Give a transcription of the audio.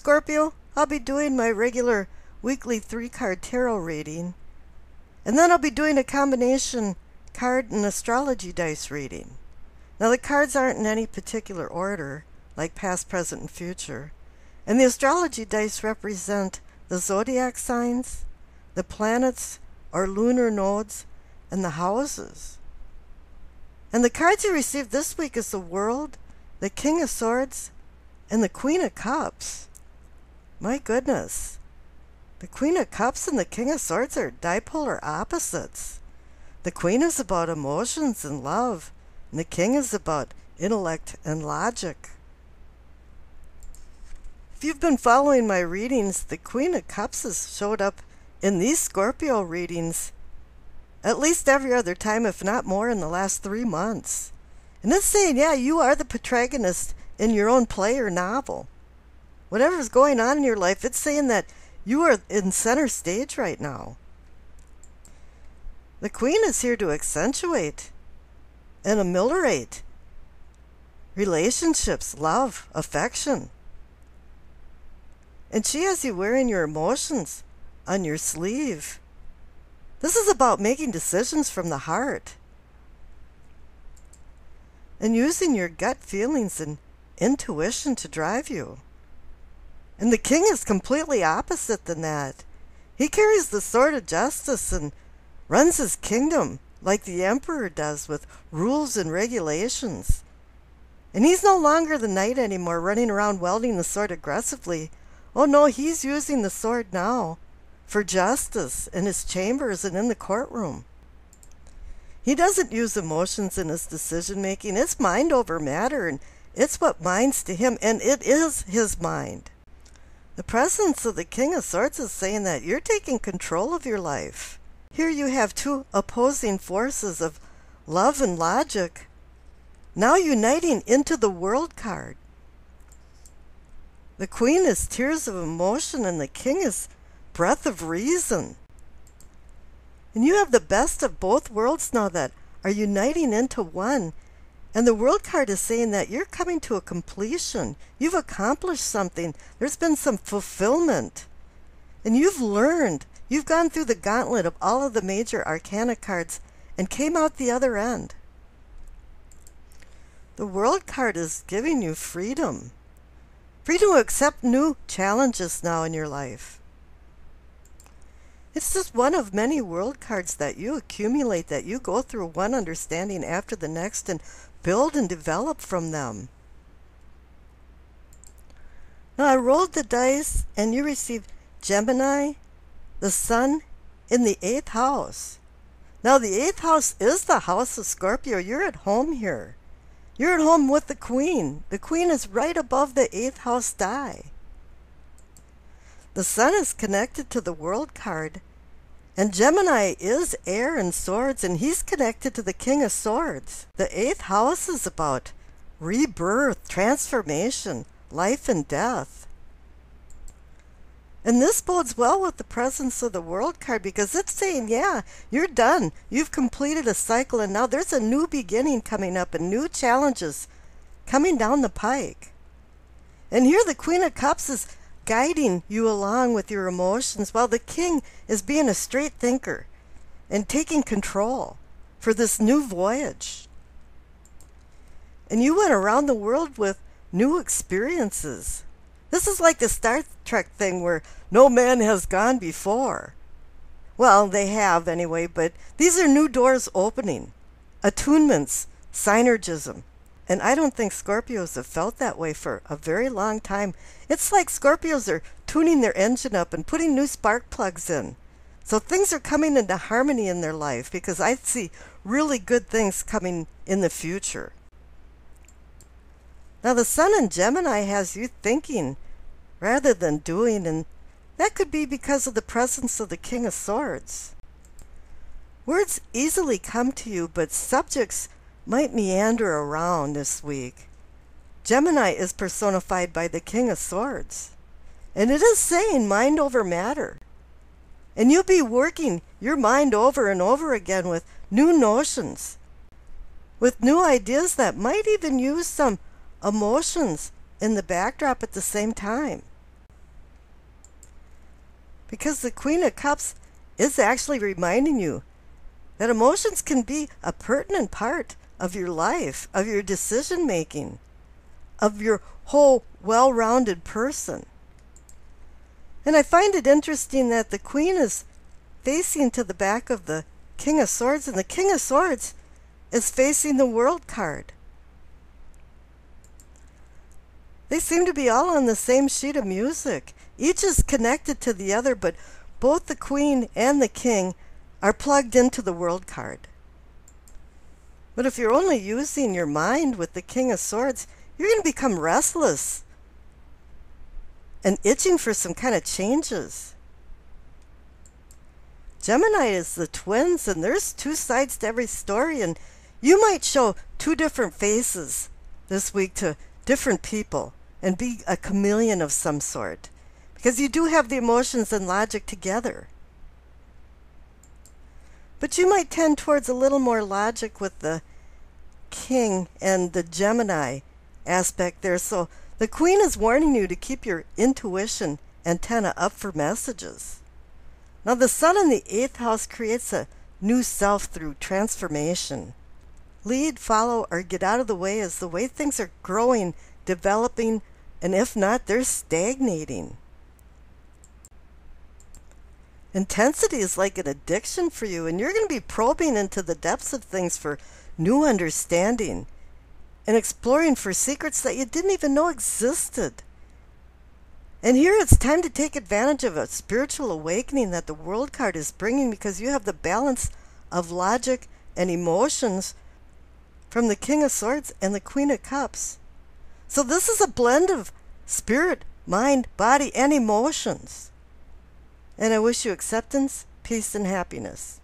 Scorpio, I'll be doing my regular weekly 3-card tarot reading. And then I'll be doing a combination card and astrology dice reading. Now the cards aren't in any particular order, like past, present, and future. And the astrology dice represent the zodiac signs, the planets or lunar nodes, and the houses. And the cards you received this week is the World, the King of Swords, and the Queen of Cups. My goodness. The Queen of Cups and the King of Swords are dipolar opposites. The Queen is about emotions and love, and the King is about intellect and logic. If you've been following my readings, the Queen of Cups has showed up in these Scorpio readings at least every other time, if not more, in the last 3 months. And it's saying, yeah, you are the protagonist in your own play or novel. Whatever's going on in your life, it's saying that you are in center stage right now. The Queen is here to accentuate and ameliorate relationships, love, affection. And she has you wearing your emotions on your sleeve. This is about making decisions from the heart and using your gut feelings and intuition to drive you. And the King is completely opposite than that. He carries the sword of justice and runs his kingdom like the emperor does, with rules and regulations. And he's no longer the knight anymore, running around wielding the sword aggressively. Oh no, he's using the sword now for justice in his chambers and in the courtroom. He doesn't use emotions in his decision making. It's mind over matter, and it's what minds to him, and it is his mind. The presence of the King of Swords is saying that you're taking control of your life. Here you have two opposing forces of love and logic now uniting into the World card. The Queen is tears of emotion and the King is breath of reason. And you have the best of both worlds now that are uniting into one. And the World card is saying that you're coming to a completion. You've accomplished something. There's been some fulfillment. And you've learned. You've gone through the gauntlet of all of the major arcana cards and came out the other end. The World card is giving you freedom. Freedom to accept new challenges now in your life. It's just one of many world cards that you accumulate, that you go through one understanding after the next and build and develop from them. Now I rolled the dice and you received Gemini, the Sun, in the 8th house. Now the 8th house is the house of Scorpio. You're at home here. You're at home with the Queen. The Queen is right above the 8th house die. The Sun is connected to the World card, and Gemini is air and swords, and he's connected to the King of Swords. The 8th house is about rebirth, transformation, life and death. And this bodes well with the presence of the World card, because it's saying, yeah, you're done. You've completed a cycle, and now there's a new beginning coming up and new challenges coming down the pike. And here the Queen of Cups is guiding you along with your emotions, while the King is being a straight thinker and taking control for this new voyage. And you went around the world with new experiences. This is like the Star Trek thing where no man has gone before. Well, they have anyway, but these are new doors opening, attunements, synergism. And I don't think Scorpios have felt that way for a very long time. It's like Scorpios are tuning their engine up and putting new spark plugs in. So things are coming into harmony in their life, because I see really good things coming in the future. Now the Sun in Gemini has you thinking rather than doing, and that could be because of the presence of the King of Swords. Words easily come to you, but subjects might meander around this week. Gemini is personified by the King of Swords, and it is saying mind over matter. And you'll be working your mind over and over again with new notions, with new ideas that might even use some emotions in the backdrop at the same time. because the Queen of Cups is actually reminding you that emotions can be a pertinent part of your life, of your decision making, of your whole well-rounded person. And I find it interesting that the Queen is facing to the back of the King of Swords, and the King of Swords is facing the World card. They seem to be all on the same sheet of music. Each is connected to the other, but both the Queen and the King are plugged into the World card. But if you're only using your mind with the King of Swords, you're going to become restless and itching for some kind of changes. Gemini is the twins, and there's two sides to every story, and you might show two different faces this week to different people and be a chameleon of some sort, because you do have the emotions and logic together. But you might tend towards a little more logic with the King and the Gemini aspect there. So the Queen is warning you to keep your intuition antenna up for messages. Now the Sun in the 8th house creates a new self through transformation. Lead, follow, or get out of the way is the way things are growing, developing, and if not, they're stagnating. Intensity is like an addiction for you, and you're going to be probing into the depths of things for new understanding and exploring for secrets that you didn't even know existed. And here it's time to take advantage of a spiritual awakening that the World card is bringing, because you have the balance of logic and emotions from the King of Swords and the Queen of Cups. So this is a blend of spirit, mind, body, and emotions. And I wish you acceptance, peace, and happiness.